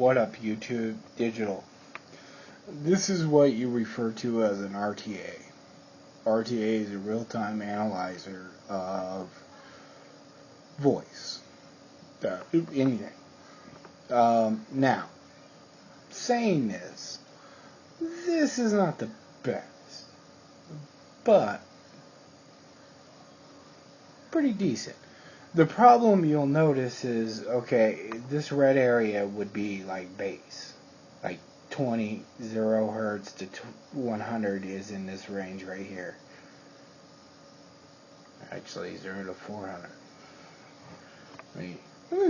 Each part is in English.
What up, YouTube Digital? This is what you refer to as an RTA. RTA is a real-time analyzer of voice. Anything. Now, saying this is not the best, but pretty decent. The problem you'll notice is, okay, this red area would be like bass. Like 20, 0 hertz to 100 is in this range right here. Actually, 0 to 400. Let me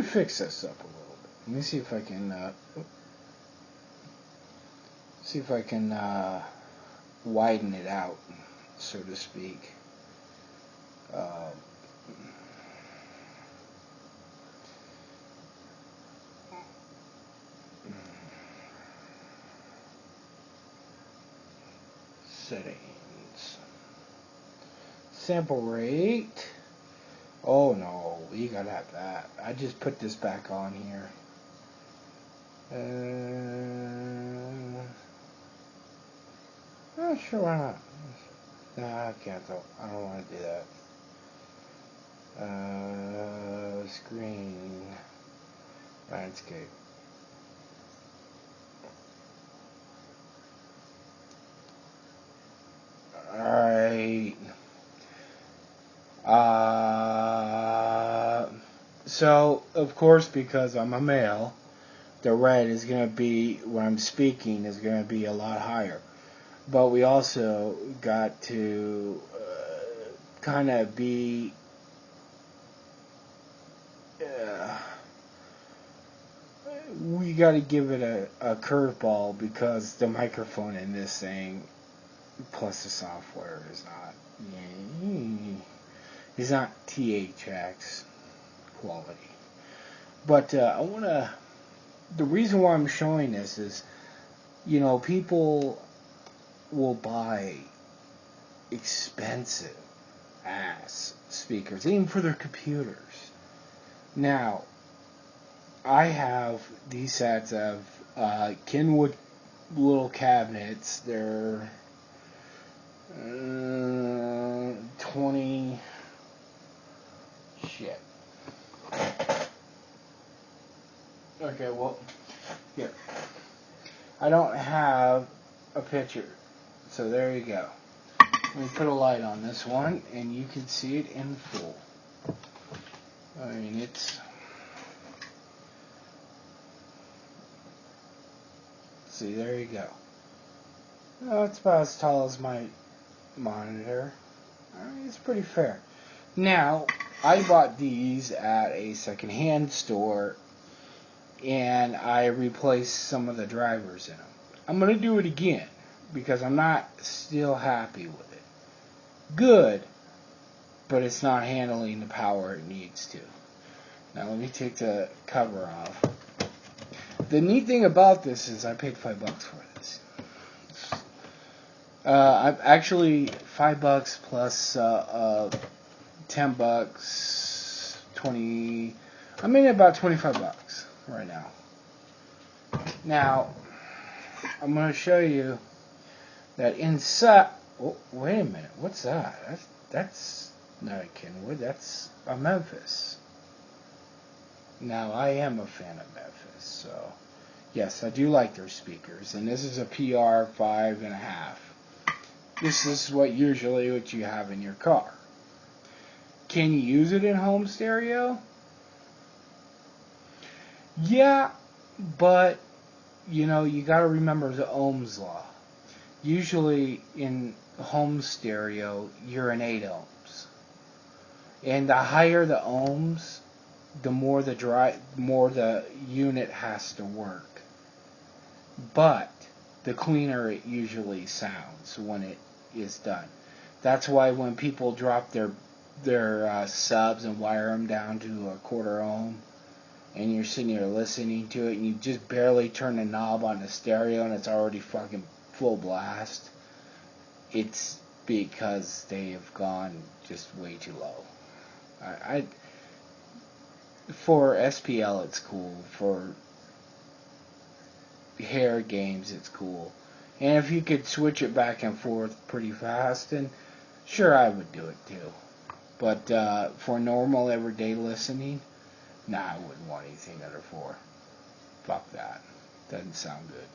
fix this up a little bit. Let me see if I can widen it out, so to speak. Settings. Sample rate. Oh no, you gotta have that. I just put this back on here. Sure, why not? Nah, I can't though. I don't want to do that. Screen. Landscape. Alright. So, of course, because I'm a male, the red is going to be, when I'm speaking, is going to be a lot higher. But we also got to kind of be we got to give it a curveball, because the microphone in this thing plus the software is not THX quality. But the reason why I'm showing this is, people will buy expensive ass speakers, even for their computers. Now, I have these sets of Kenwood little cabinets. They're 20 shit. Okay, well, here. I don't have a picture, so there you go. Let me put a light on this one, and you can see it in full. I mean, it's... See, there you go. Oh, it's about as tall as my monitor. I mean, it's pretty fair. Now, I bought these at a secondhand store, and I replaced some of the drivers in them. I'm going to do it again, because I'm not still happy with it. Good, but it's not handling the power it needs to. Now, let me take the cover off. The neat thing about this is I paid $5 for this. I've actually $5 plus $10, 20. I'm in about $25 right now. Now, I'm going to show you that inside. Oh, wait a minute. What's that? That's not a Kenwood. That's a Memphis. Now, I am a fan of Memphis, so yes, I do like their speakers. And this is a PR 5.5. This is what you have in your car. Can you use it in home stereo? Yeah, but you got to remember the Ohm's law. Usually in home stereo, you're in 8 ohms, and the higher the ohms, the more the unit has to work. But the cleaner it usually sounds when it is done. That's why when people drop their subs and wire them down to a 1/4 ohm, and you're sitting here listening to it, and you just barely turn the knob on the stereo, and it's already fucking full blast, it's because they have gone just way too low. For SPL, it's cool. For hair games, it's cool. And if you could switch it back and forth pretty fast, then sure, I would do it too. But for normal everyday listening, nah, I wouldn't want anything under 4. Fuck that. Doesn't sound good.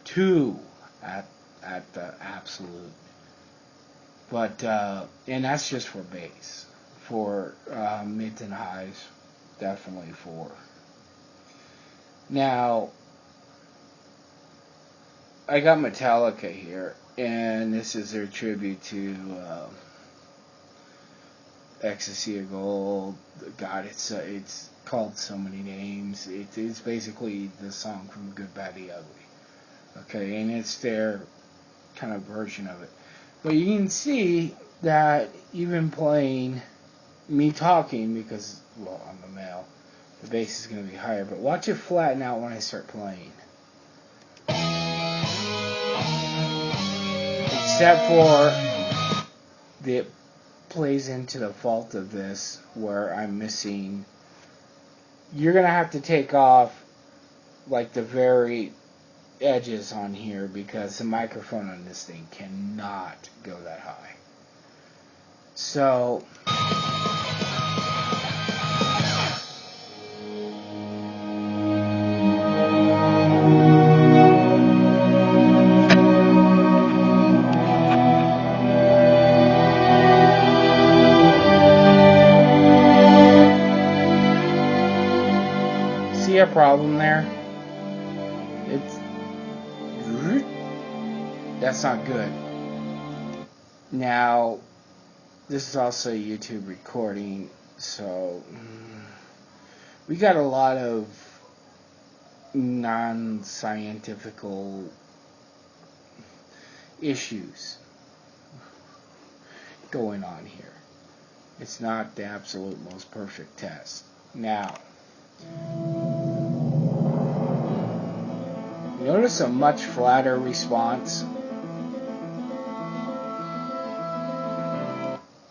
2 at the absolute. But and that's just for bass. For mids and highs, definitely 4. Now, I got Metallica here, and this is their tribute to Ecstasy of Gold. God, it's called so many names. It's basically the song from Good, Bad, the Ugly. Okay, and it's their kind of version of it. But you can see that even playing me talking, because, well, I'm a male, the bass is going to be higher, but watch it flatten out when I start playing. Except for it plays into the fault of this where I'm missing. You're going to have to take off like the very edges on here because the microphone on this thing cannot go that high. So see a problem there? That's not good. Now, this is also a YouTube recording, so we got a lot of non-scientifical issues going on here. It's not the absolute most perfect test. Now, notice a much flatter response.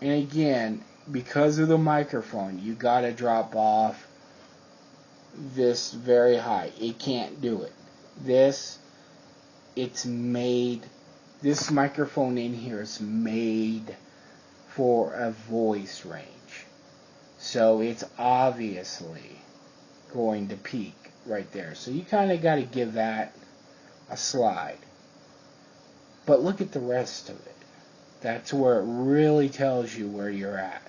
And again, because of the microphone, you gotta drop off this very high. It can't do it. This microphone in here is made for a voice range. So it's obviously going to peak right there. So you kind of got to give that a slide. But look at the rest of it. That's where it really tells you where you're at.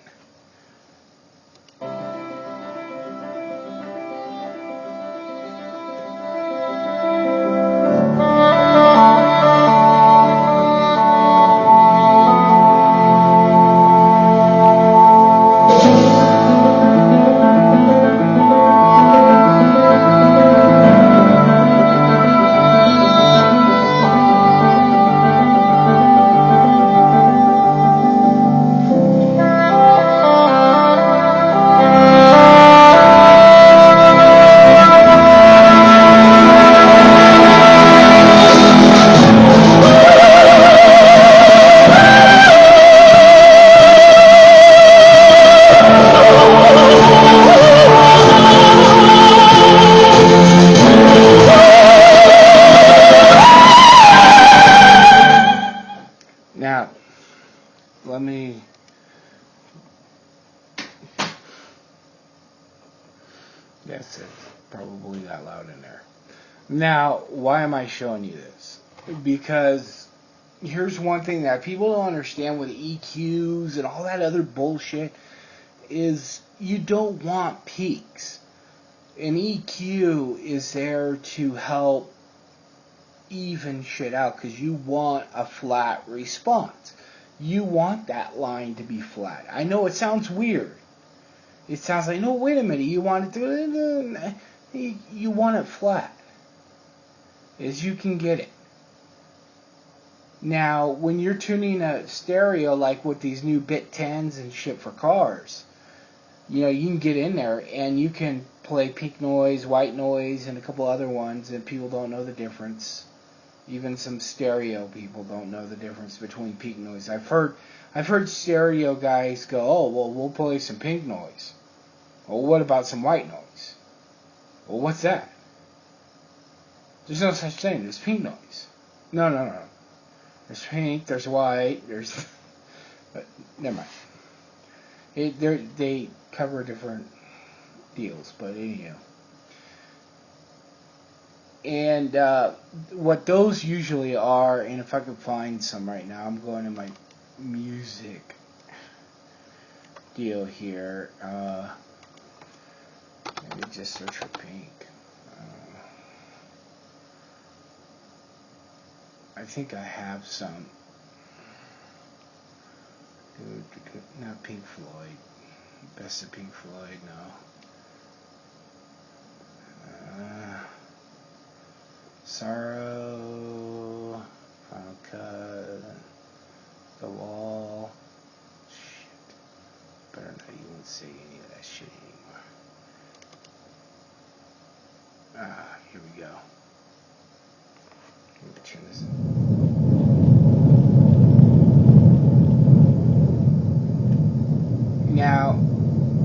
Now, let me Yes, it's probably that loud in there. Now, why am I showing you this? Because here's one thing that people don't understand with EQs and all that other bullshit is you don't want peaks. An EQ is there to help even shit out because you want a flat response. You want that line to be flat. I know it sounds weird. It sounds like, no, wait a minute, you want it to, you want it flat as you can get it. Now, when you're tuning a stereo like with these new Bit 10s and shit for cars, you know, you can get in there and you can play pink noise, white noise, and a couple other ones, and people don't know the difference. Even some stereo people don't know the difference between pink noise. I've heard stereo guys go, oh, well, we'll play some pink noise. Well, what about some white noise? Well, what's that? There's no such thing. There's pink noise. No. There's pink, there's white, there's... But, never mind. They cover different deals, but anyhow. And what those usually are, and if I could find some right now, I'm going to my music deal here. Maybe just search for pink. I think I have some. Not Pink Floyd. Best of Pink Floyd, no. Sorrow, Final Cut, The Wall. Shit. Better not even say any of that shit anymore. Here we go. Let me turn this. Now,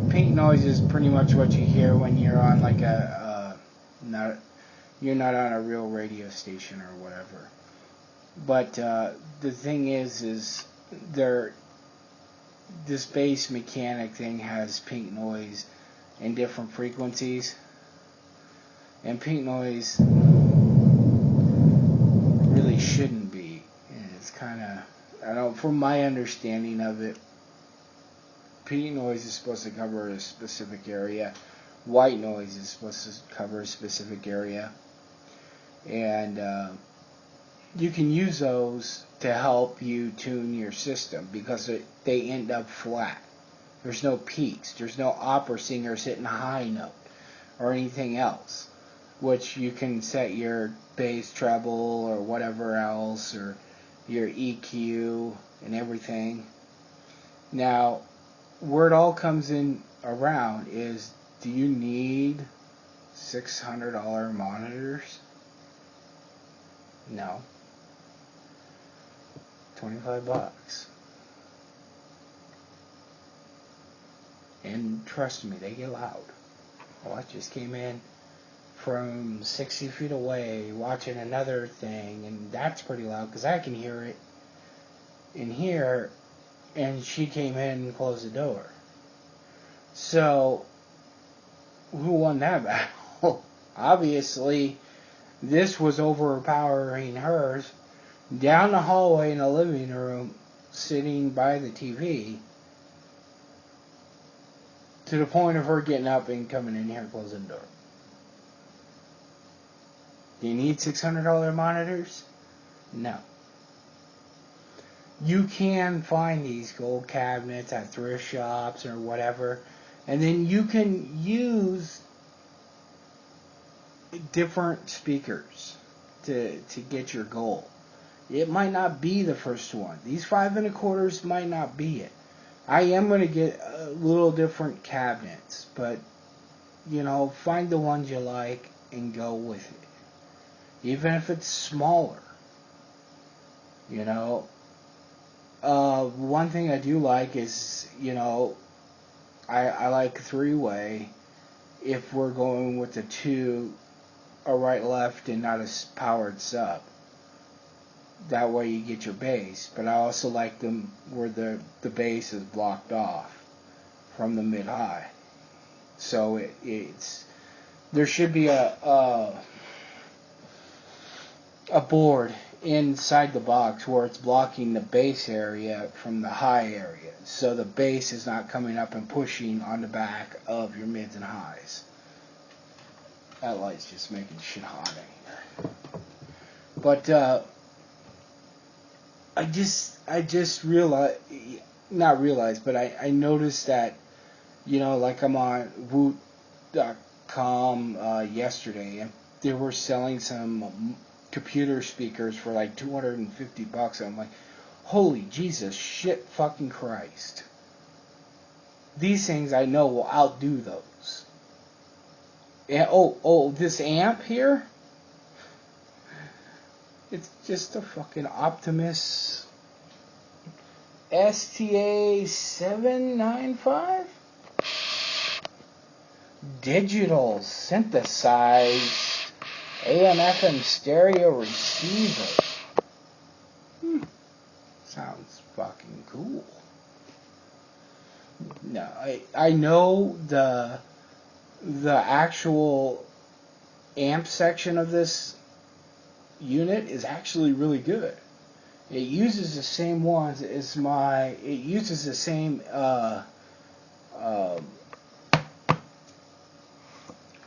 pink noise is pretty much what you hear when you're on like you're not on a real radio station or whatever. But the thing is this bass mechanic thing has pink noise in different frequencies, and pink noise really shouldn't be. And it's kind of, I don't, from my understanding of it, pink noise is supposed to cover a specific area. White noise is supposed to cover a specific area. And you can use those to help you tune your system because they end up flat. There's no peaks. There's no opera singers hitting a high note or anything else, which you can set your bass treble or whatever else, or your EQ and everything. Now, where it all comes in around is, do you need $600 monitors? No. $25. And trust me, they get loud. Well, I just came in from 60 feet away watching another thing, and that's pretty loud because I can hear it in here, and she came in and closed the door. So, who won that battle? Obviously, this was overpowering hers. Down the hallway in the living room, sitting by the TV, to the point of her getting up and coming in here and closing the door. Do you need $600 monitors? No. You can find these gold cabinets at thrift shops or whatever, and then you can use different speakers to get your goal. It might not be the first one. These 5 1/4 might not be it. I am going to get little different cabinets, but find the ones you like and go with it. Even if it's smaller. One thing I do like is, I like 3-way if we're going with the 2, a right left and not a powered sub. That way you get your bass, but I also like them where the bass is blocked off from the mid-high. So there should be a board inside the box where it's blocking the bass area from the high area, so the bass is not coming up and pushing on the back of your mids and highs. That light's just making shit hot in here. But I just realized, not realized, but I noticed that, like I'm on Woot.com yesterday, and they were selling some computer speakers for like $250. I'm like, holy Jesus, shit fucking Christ. These things I know will outdo those. And, this amp here? It's just a fucking Optimus STA795? Digital synthesized AM/FM stereo receiver. Sounds fucking cool. No, I know the actual amp section of this unit is actually really good. It uses the same ones as my. It uses the same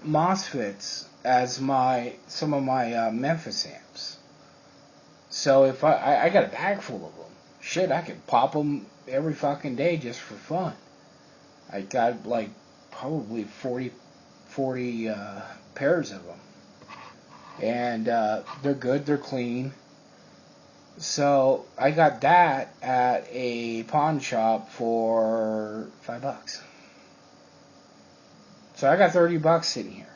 MOSFETs as some of my Memphis amps. So if I got a bag full of them, shit, I could pop them every fucking day just for fun. I got like probably 40 pairs of them, and they're good, they're clean. So I got that at a pawn shop for $5. So I got $30 sitting here.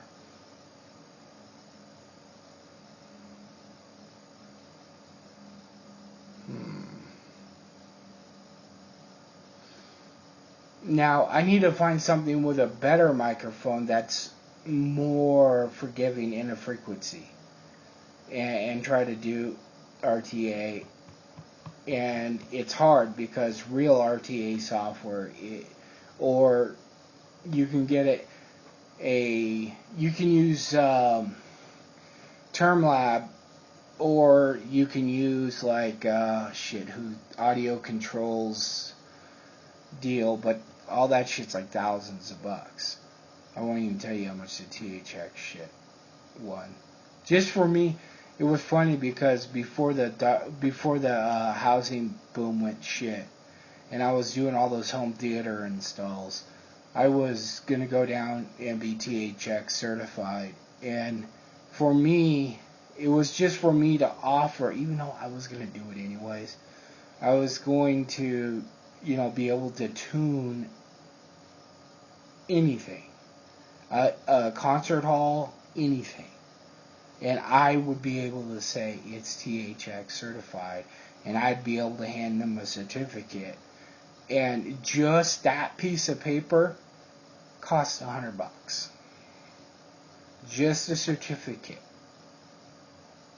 Now, I need to find something with a better microphone that's more forgiving in a frequency and try to do RTA. And it's hard because real RTA software, or you can get you can use TermLab, or you can use like Audio Controls deal, but all that shit's like thousands of bucks. I won't even tell you how much the THX shit won. Just for me, it was funny because before the housing boom went shit, and I was doing all those home theater installs, I was gonna go down and be THX certified, and for me, it was just for me to offer, even though I was gonna do it anyways. I was going to, be able to tune anything, a concert hall, anything, and I would be able to say it's THX certified, and I'd be able to hand them a certificate, and just that piece of paper cost $100. Just a certificate.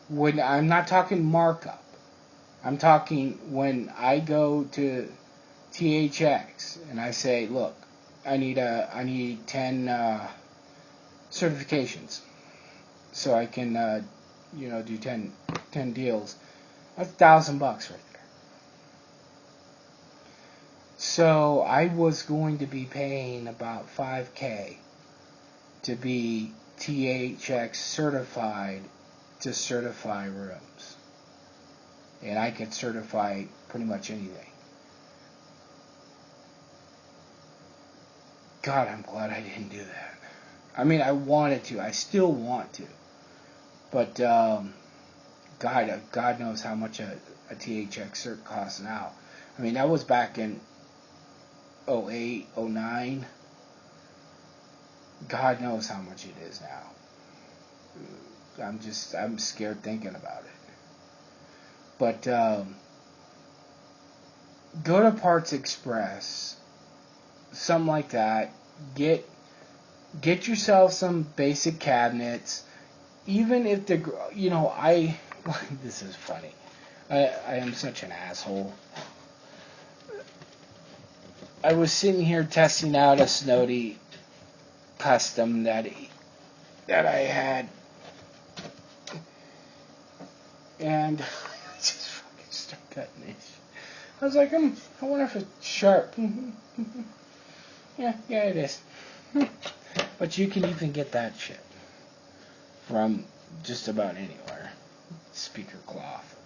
When I'm not talking markup, I'm talking when I go to THX and I say, look, I need 10 certifications so I can do 10 deals. That's $1,000 right there. So I was going to be paying about $5,000 to be THX certified to certify rooms, and I could certify pretty much anything. God, I'm glad I didn't do that. I mean, I wanted to. I still want to. But, God knows how much a THX cert costs now. I mean, that was back in 08, 09. God knows how much it is now. I'm scared thinking about it. But, go to Parts Express, something like that. Get yourself some basic cabinets. Even if this is funny. I am such an asshole. I was sitting here testing out a Snody custom that I had, and I just fucking started cutting it. I was like, I wonder if it's sharp. Yeah, it is. But you can even get that shit from just about anywhere. Speaker cloth,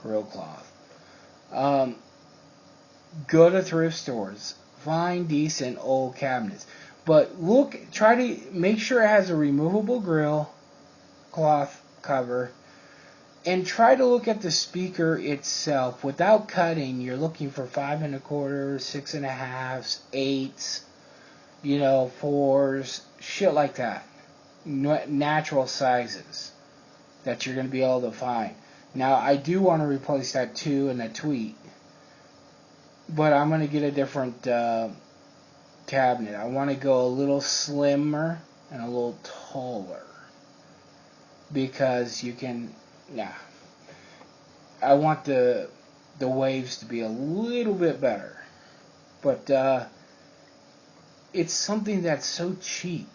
grill cloth. Go to thrift stores. Find decent old cabinets. But try to make sure it has a removable grill cloth cover. And try to look at the speaker itself without cutting. You're looking for 5 1/4, 6 1/2, 8s, 4s, shit like that. Natural sizes that you're going to be able to find. Now, I do want to replace that 2 and a tweet, but I'm going to get a different cabinet. I want to go a little slimmer and a little taller. because you can. Nah, I want the waves to be a little bit better, but it's something that's so cheap,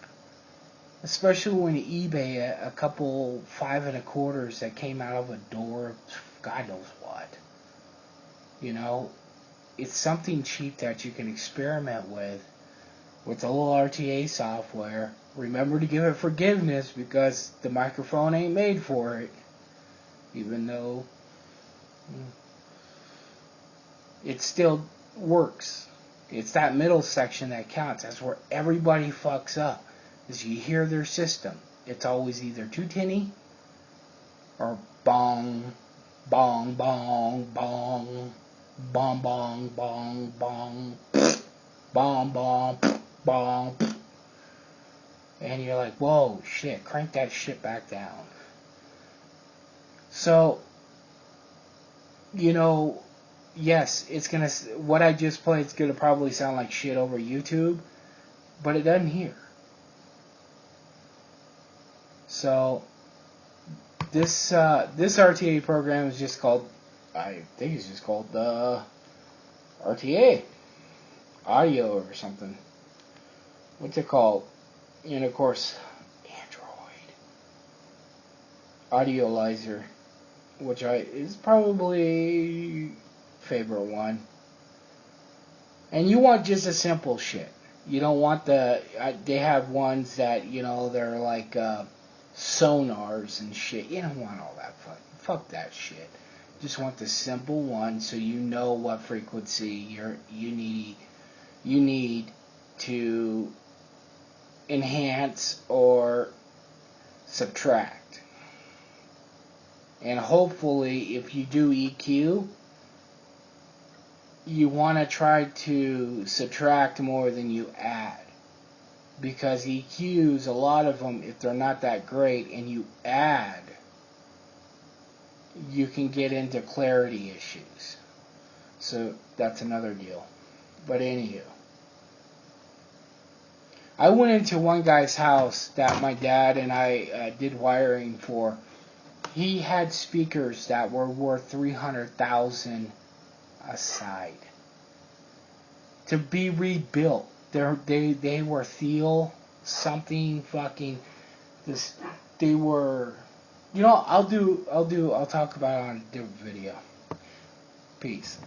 especially when eBay a couple 5 1/4s that came out of a door, God knows what. You know, it's something cheap that you can experiment with a little RTA software. Remember to give it forgiveness because the microphone ain't made for it, even though it still works. It's that middle section that counts. That's where everybody fucks up. Is you hear their system. It's always either too tinny or bong, bong, bong, bong, bong, bong, bong, bong, bong, bong, bong. And you're like, whoa, shit, crank that shit back down. So, you know, yes, it's gonna. What I just played is gonna probably sound like shit over YouTube, but it doesn't hear. So this RTA program is just called. I think it's just called RTA audio or something. What's it called? And of course, Android Audiolyzer, which is probably favorite one. And you want just a simple shit. You don't want they have ones that, you know, they're like sonars and shit. You don't want all that fuck that shit. Just want the simple one so you know what frequency you need to enhance or subtract. And hopefully if you do EQ, you want to try to subtract more than you add, because EQs, a lot of them, if they're not that great and you add, you can get into clarity issues. So that's another deal. But anywho, I went into one guy's house that my dad and I did wiring for. He had speakers that were worth $300,000 aside to be rebuilt. They were Thiel something fucking this. They were, you know. I'll talk about it on a different video. Peace.